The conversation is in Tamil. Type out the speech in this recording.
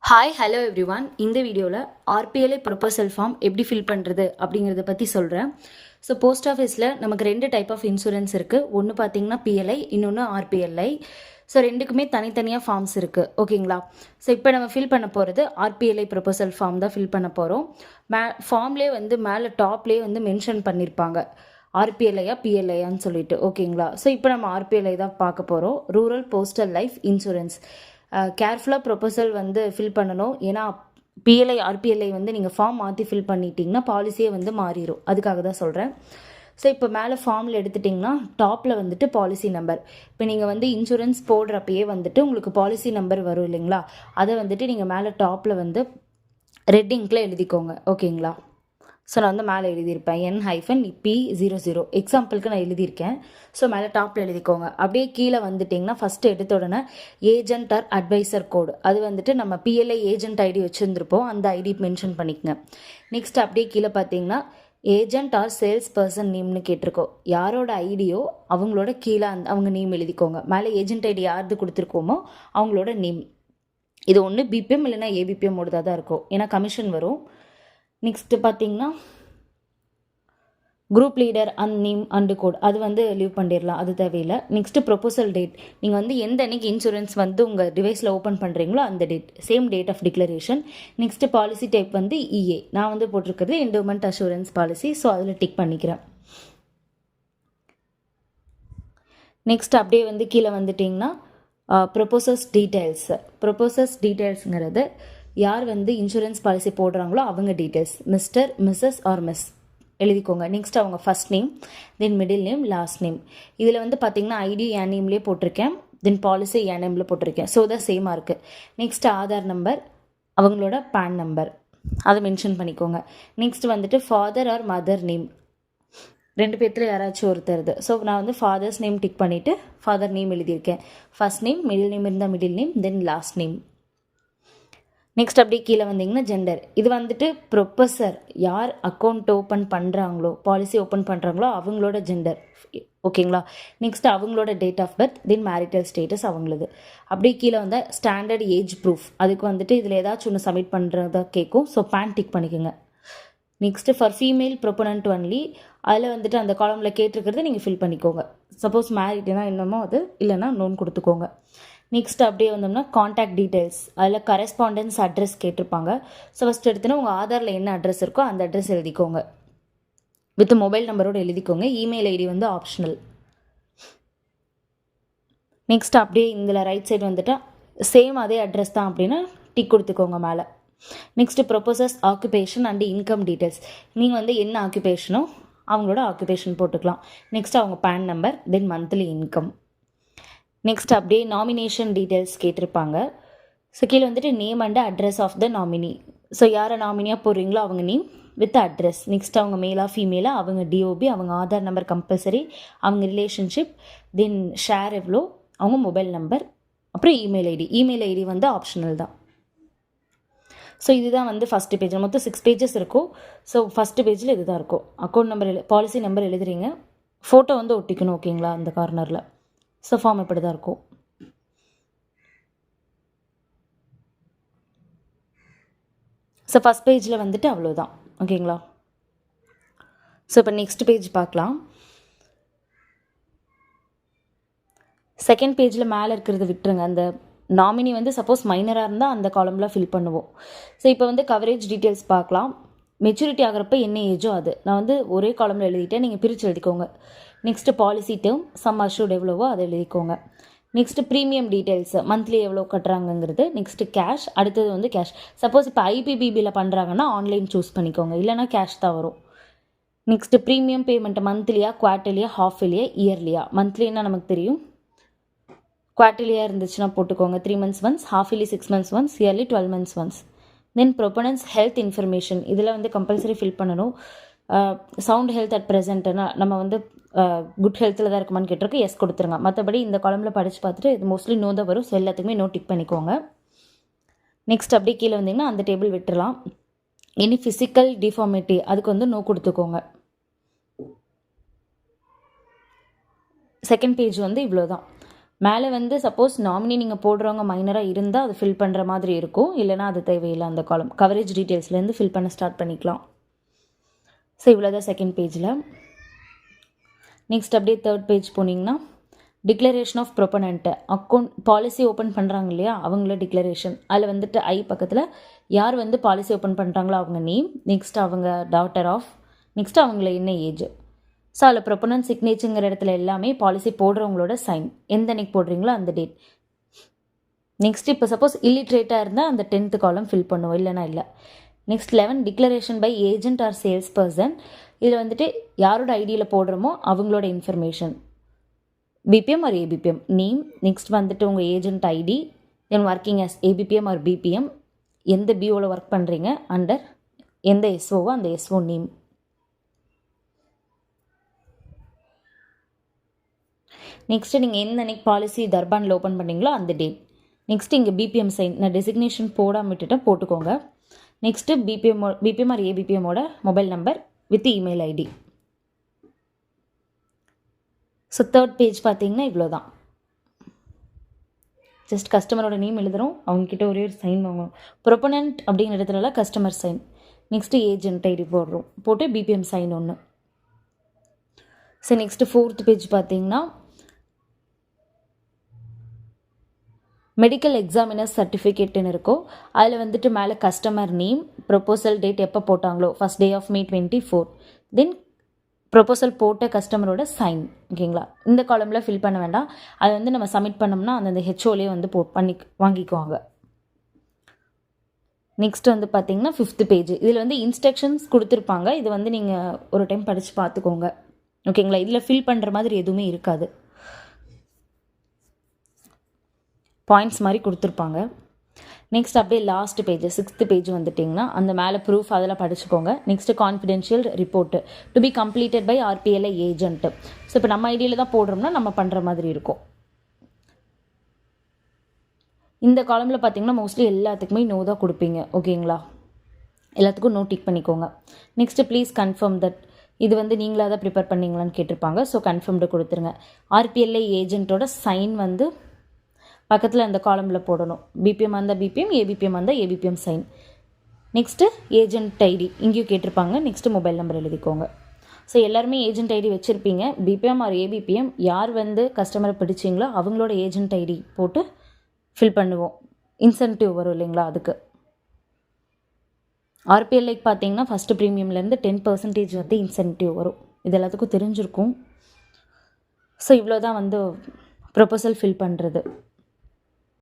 Hi hello everyone. இந்த வீடியோவில் ஆர்பிஎல்ஐ ப்ரொபோசல் ஃபார்ம் எப்படி ஃபில் பண்ணுறது அப்படிங்கிறத பற்றி சொல்கிறேன். ஸோ போஸ்ட் ஆஃபீஸில் நமக்கு 2 டைப் ஆஃப் இன்சூரன்ஸ் இருக்குது. ஒன்று பார்த்தீங்கன்னா பிஎல்ஐ, இன்னொன்று ஆர்பிஎல்ஐ. ஸோ ரெண்டுக்குமே தனித்தனியாக ஃபார்ம்ஸ் இருக்குது, ஓகேங்களா? ஸோ இப்போ நம்ம ஃபில் பண்ண போகிறது ஆர்பிஎல்ஐ ப்ரொபோசல் ஃபார்ம் தான் ஃபில் பண்ண போகிறோம். ஃபார்ம்லேயே மேலே டாப்லேயே மென்ஷன் பண்ணியிருப்பாங்க ஆர்பிஎல்ஐயா பிஎல்ஐயான்னு சொல்லிட்டு, ஓகேங்களா? ஸோ இப்போ நம்ம ஆர்பிஎல்ஐ தான் பார்க்க போகிறோம். Rural postal life insurance. கேர்ஃபுல்லாக ப்ரொபோசல் ஃபில் பண்ணணும். ஏன்னா பிஎல்ஐ ஆர்பிஎல்ஐ நீங்கள் ஃபார்ம் மாற்றி ஃபில் பண்ணிட்டீங்கன்னா பாலிசியே மாறிடும். அதுக்காக தான் சொல்கிறேன். ஸோ இப்போ மேலே ஃபார்மில் எடுத்துட்டிங்கன்னா டாப்பில் பாலிசி நம்பர். இப்போ நீங்கள் இன்சூரன்ஸ் போடுறப்பயே உங்களுக்கு பாலிசி நம்பர் வரும் இல்லைங்களா? அதை நீங்கள் மேலே டாப்பில் ரெட் இங்கில் எழுதிக்கோங்க, ஓகேங்களா? ஸோ நான் மேலே எழுதியிருப்பேன் N-P00 எக்ஸாம்பிளுக்கு நான் எழுதியிருக்கேன். ஸோ மேலே டாப்பில் எழுதிக்கோங்க. அப்படியே கீழே வந்துட்டிங்கன்னா ஃபஸ்ட்டு எடுத்த உடனே ஏஜென்ட் ஆர் அட்வைசர் கோடு, அது நம்ம பிஎல்ஐ ஏஜென்ட் ஐடி வச்சுருந்துருப்போம், அந்த ஐடி மென்ஷன் பண்ணிக்கங்க. நெக்ஸ்ட் அப்படியே கீழே பார்த்தீங்கன்னா ஏஜென்ட் ஆர் சேல்ஸ் பர்சன் நேம்னு கேட்டிருக்கோம். யாரோட ஐடியோ அவங்களோட கீழே அவங்க நேம் எழுதிக்கோங்க. மேலே ஏஜென்ட் ஐடி யாருக்கு கொடுத்துருக்கோமோ அவங்களோட நேம். இது ஒன்று பிபிஎம் இல்லைன்னா ஏபிபிஎம் ஓடுதாக தான் இருக்கும், ஏன்னா கமிஷன் வரும். நெக்ஸ்ட்டு பார்த்தீங்கன்னா group leader and name and code, அது லீவ் பண்ணிடலாம், அது தேவையில்லை. Next proposal date. நீங்கள் எந்த அன்னைக்கு இன்சூரன்ஸ் உங்கள் டிவைஸில் ஓப்பன் பண்ணுறீங்களோ அந்த date, same date of declaration. Next policy type இஏ. நான் போட்டிருக்கிறது என்டோமெண்ட் அஷூரன்ஸ் பாலிசி, ஸோ அதில் டிக் பண்ணிக்கிறேன். நெக்ஸ்ட் அப்படியே கீழே வந்துட்டிங்கன்னா ப்ரொபோசர்ஸ் டீட்டெயில்ஸுங்கிறது யார் இன்சூரன்ஸ் பாலிசி போடுறாங்களோ அவங்க details, mister, missus or miss எழுதிக்கோங்க. நெக்ஸ்ட் அவங்க first name, then middle name, last name. இதில் பார்த்தீங்கன்னா ஐடி என் நேம்லேயே போட்டிருக்கேன், தென் பாலிசி என் நேமில் போட்டிருக்கேன். ஸோ தான் சேமாக இருக்குது. நெக்ஸ்ட் ஆதார் நம்பர், அவங்களோட பேன் நம்பர் அதை மென்ஷன் பண்ணிக்கோங்க. Next father or mother name, 2 பேர்த்தில் யாராச்சும் ஒருத்தருது. ஸோ நான் ஃபாதர்ஸ் நேம் டிக் பண்ணிவிட்டு ஃபாதர் நேம் எழுதியிருக்கேன். ஃபர்ஸ்ட் நேம், மிடில் நேம் இருந்தால் middle name, then last name. Next அப்படியே கீழே வந்தீங்கன்னா ஜெண்டர். இது ப்ரொபோசர் யார் அக்கௌண்ட் ஓப்பன் பண்ணுறாங்களோ, பாலிசி ஓப்பன் பண்ணுறாங்களோ அவங்களோட ஜெண்டர், ஓகேங்களா? நெக்ஸ்ட் அவங்களோட date of birth, then marital status அவங்களது. அப்படியே கீழே ஸ்டாண்டர்ட் ஏஜ் ப்ரூஃப், அதுக்கு இதில் ஏதாச்சும் ஒன்று சப்மிட் பண்ணுறதா கேட்கும். ஸோ பேன் டிக் பண்ணிக்கோங்க. நெக்ஸ்ட்டு ஃபார் ஃபீமேல் ப்ரொபோனன்ட் ஒன்லி, அதில் அந்த காலமில் கேட்டிருக்கிறத நீங்கள் ஃபில் பண்ணிக்கோங்க. சப்போஸ் மேரிட்னா என்னமோ அது, இல்லைன்னா நோன் கொடுத்துக்கோங்க. நெக்ஸ்ட் அப்படியே வந்தோம்னா காண்டாக்ட் டீட்டெயில்ஸ், அதில் கரெஸ்பாண்டன்ஸ் அட்ரஸ் கேட்டிருப்பாங்க. ஸோ ஃபஸ்ட் எடுத்தோன்னா உங்கள் ஆதாரில் என்ன அட்ரஸ் இருக்கோ அந்த அட்ரஸ் எழுதிக்கோங்க, வித் மொபைல் நம்பரோடு எழுதிக்கோங்க. Email ID optional. நெக்ஸ்ட் அப்படியே இதில் ரைட் சைடு சேம் அதே அட்ரஸ் தான் அப்படின்னா டிக் கொடுத்துக்கோங்க மேலே. Next proposers occupation and income details, நீங்கள் என்ன ஆக்குபேஷனோ அவங்களோட ஆக்குபேஷன் போட்டுக்கலாம். நெக்ஸ்ட் அவங்க PAN number, then monthly income. Next அப்படியே நாமினேஷன் டீட்டெயில்ஸ் கேட்டிருப்பாங்க. ஸோ கீழே name and address of the nominee. So யாரை நாமினியாக போடுறீங்களோ அவங்க நேம் வித் அட்ரஸ். நெக்ஸ்ட் அவங்க மேலா ஃபீமேலா, அவங்க டிஓபி, அவங்க ஆதார் நம்பர் கம்பல்சரி, அவங்க ரிலேஷன்ஷிப், தென் ஷேர் எவ்வளோ, அவங்க மொபைல் நம்பர், அப்புறம் email ID. Email ID optional தான். ஸோ இதுதான் ஃபஸ்ட்டு பேஜ். மொத்தம் 6 பேஜஸ் இருக்கும். ஸோ ஃபஸ்ட்டு பேஜில் இது தான் இருக்கும். அக்கௌண்ட் நம்பர் பாலிசி நம்பர் எழுதுறீங்க, ஃபோட்டோ ஒட்டிக்கணும், ஓகேங்களா? அந்த கார்னரில். ஸோ ஃபார்ம் இப்படி தான் இருக்கும். ஸோ ஃபஸ்ட் பேஜில் அவ்வளோதான், ஓகேங்களா? ஸோ இப்போ நெக்ஸ்ட் பேஜ் பார்க்கலாம். செகண்ட் பேஜில் மேலே இருக்கிறது விட்டுருங்க. அந்த நாமினி சப்போஸ் மைனராக இருந்தால் அந்த காலம்லாம் ஃபில் பண்ணுவோம். ஸோ இப்போ கவரேஜ் டீட்டெயில்ஸ் பார்க்கலாம். மெச்சூரிட்டி ஆகிறப்ப என்ன ஏஜோ அது நான் ஒரே காலமில் எழுதிட்டேன், நீங்கள் பிரித்து எழுதிக்கோங்க. Next policy term, some assured எவ்வளவோ அதை எழுதிக்கோங்க. நெக்ஸ்ட்டு ப்ரீமியம் டீட்டெயில்ஸ், மந்த்லி எவ்வளோ கட்டுறாங்கங்கிறது. நெக்ஸ்ட்டு கேஷ், அடுத்தது கேஷ். சப்போஸ் இப்போ ஐபிபிபியில் பண்ணுறாங்கன்னா ஆன்லைன் சூஸ் பண்ணிக்கோங்க, இல்லைனா கேஷ் தான் வரும். நெக்ஸ்ட்டு ப்ரீமியம் பேமெண்ட் மந்த்லியா, குவார்ட்டர்லியா, ஹாஃப் இயர்லியா, இயர்லியா. மந்த்லின்னா நமக்கு தெரியும், குவார்ட்டர்லியாக இருந்துச்சுன்னா போட்டுக்கோங்க 3 months once, half yearly 6 months once, yearly 12 months once. Then proponent's health information, இதில் கம்பல்சரி ஃபில் பண்ணணும். சவுண்ட் ஹெல்த் அட் ப்ரெசென்ட்னா நம்ம குட் ஹெல்த்தில் தான் இருக்குமான்னு கேட்டிருக்கு, எஸ் கொடுத்துருங்க. மற்றபடி இந்த காலமில் படித்து பார்த்துட்டு இது மோஸ்ட்லி நோ தான் வரும். ஸோ எல்லாத்துக்குமே நோ டிக் பண்ணிக்கோங்க. நெக்ஸ்ட் அப்படியே கீழே வந்தீங்கன்னா அந்த டேபிள் விட்டுடலாம். எனி ஃபிசிக்கல் டிஃபார்மிட்டி, அதுக்கு நோ கொடுத்துக்கோங்க. செகண்ட் பேஜ் இவ்வளோ தான். மேலே வந்து சப்போஸ் நாமினி நீங்கள் போடுறவங்க மைனராக இருந்தால் அது ஃபில் பண்ணுற மாதிரி இருக்கும், இல்லைனா அது தேவையில்லை. அந்த காலம் கவரேஜ் டீட்டெயில்ஸ்லேருந்து ஃபில் பண்ண ஸ்டார்ட் பண்ணிக்கலாம். ஸோ இவ்வளோதான் செகண்ட் பேஜில். நெக்ஸ்ட் அப்படியே தேர்ட் பேஜ் போனீங்கன்னா declaration of proponent, account policy open பண்ணுறாங்க இல்லையா, அவங்கள டிக்ளரேஷன். அதில் வந்துட்டு ஐ பக்கத்தில் யார் வந்து பாலிசி ஓப்பன் பண்ணுறாங்களோ அவங்க நேம், நெக்ஸ்ட் அவங்க டாட்டர் ஆஃப், நெக்ஸ்ட் அவங்கள என்ன ஏஜ். ஸோ அதில் ப்ரொபனன்ட் சிக்னேச்சருங்கிற இடத்துல எல்லாமே பாலிசி போடுறவங்களோட சைன், எந்த அன்னைக்கு போடுறீங்களோ அந்த டேட். நெக்ஸ்ட் இப்போ சப்போஸ் இல்லிட்ரேட்டாக இருந்தால் அந்த 10th காலம் ஃபில் பண்ணுவோம், இல்லைனா இல்லை. Next 11 declaration by agent or sales person. இதில் வந்துட்டு யாரோட ஐடியில் போடுறோமோ அவங்களோட information, PBM or APBM name, next வந்துட்டு உங்கள் agent ID, then working as APBM or PBM, எந்த பிஓவில் ஒர்க் பண்ணுறீங்க, அண்டர் எந்த எஸ்ஓவோ அந்த எஸ்ஓ நேம். நெக்ஸ்ட்டு நீங்கள் எந்த அன்னைக்கு பாலிசி தர்பானில் ஓப்பன் பண்ணீங்களோ அந்த டேட். நெக்ஸ்ட்டு இங்கே பிபிஎம் சைன், நான் டெசிக்னேஷன் போடாமல் விட்டுட்டேன், போட்டுக்கோங்க. நெக்ஸ்ட்டு பிபிஎம் ஆர் ஏபிபிஎம்மோட mobile number with email ID. So third page பார்த்தீங்கன்னா இவ்வளோ தான். ஜஸ்ட் கஸ்டமரோட நேம் எழுதுகிறோம், அவங்கக்கிட்ட ஒரே ஒரு சைன் வாங்கணும். ப்ரொபனண்ட் அப்படிங்கிற இடத்துல customer sign, next agent ID போடுறோம், போட்டு பிபிஎம் சைன் ஒன்று. ஸோ நெக்ஸ்ட்டு ஃபோர்த் பேஜ் பார்த்தீங்கன்னா மெடிக்கல் எக்ஸாமினர் சர்டிஃபிகேட்டுன்னு இருக்கும். அதில் வந்துட்டு மேலே கஸ்டமர் நேம், ப்ரொப்போசல் டேட் எப்போ போட்டாங்களோ first day of May 24, then proposal போட்ட கஸ்டமரோட சைன். ஓகேங்களா, இந்த காலமில் ஃபில் பண்ண வேண்டாம், அதை வந்து நம்ம சப்மிட் பண்ணோம்னா அந்தந்த ஹெச்ஓலே வந்து பண்ணி வாங்கிக்குவாங்க. நெக்ஸ்ட் வந்து பார்த்தீங்கன்னா 5th பேஜ். இதில் வந்து இன்ஸ்ட்ரக்ஷன்ஸ் கொடுத்துருப்பாங்க, இது வந்து நீங்கள் ஒரு டைம் படித்து பார்த்துக்கோங்க. ஓகேங்களா, இதில் ஃபில் பண்ணுற மாதிரி எதுவுமே இருக்காது, பாயிண்ட்ஸ் மாதிரி கொடுத்துருப்பாங்க. நெக்ஸ்ட் அப்படியே லாஸ்ட் பேஜ் 6th பேஜ் வந்துட்டிங்கன்னா அந்த மேலே ப்ரூஃப் அதெல்லாம் படிச்சுக்கோங்க. Next confidential report to be completed by RPLI agent. So இப்போ நம்ம ஐடியில் தான் போடுறோம்னா நம்ம பண்ணுற மாதிரி இருக்கும். இந்த காலமில் பார்த்தீங்கன்னா மோஸ்ட்லி எல்லாத்துக்குமே நோ தான் கொடுப்பீங்க. ஓகேங்களா, எல்லாத்துக்கும் நோ டிக் பண்ணிக்கோங்க. நெக்ஸ்ட்டு ப்ளீஸ் கன்ஃபார்ம் தட், இது வந்து நீங்களாக தான் ப்ரிப்பேர் பண்ணிங்களான்னு கேட்டிருப்பாங்க. ஸோ கன்ஃபார்ம்டு கொடுத்துருங்க. ஆர்பிஎல்ஐ ஏஜென்ட்டோட சைன் வந்து பக்கத்தில் அந்த காலமில் போடணும். பிபிஎம் அந்த பிபிஎம், ஏபிபிஎம் அந்த APBM sign. Next agent ID இங்கேயும் கேட்டிருப்பாங்க. நெக்ஸ்ட்டு மொபைல் நம்பர் எழுதிக்கோங்க. ஸோ எல்லாருமே ஏஜென்ட் ஐடி வச்சுருப்பீங்க. பிபிஎம் ஆர் ஏபிபிஎம் யார் வந்து கஸ்டமரை பிடிச்சிங்களோ அவங்களோட ஏஜென்ட் ஐடி போட்டு ஃபில் பண்ணுவோம். இன்சென்டிவ் வரும் இல்லைங்களா, அதுக்கு. ஆர்பிஎல்ஐக்கு பார்த்தீங்கன்னா ஃபஸ்ட்டு ப்ரீமியம்லேருந்து 10% வந்து இன்சென்டிவ் வரும். இது எல்லாத்துக்கும் தெரிஞ்சிருக்கும். ஸோ இவ்வளோ தான் வந்து ப்ரொபோசல் ஃபில் பண்ணுறது.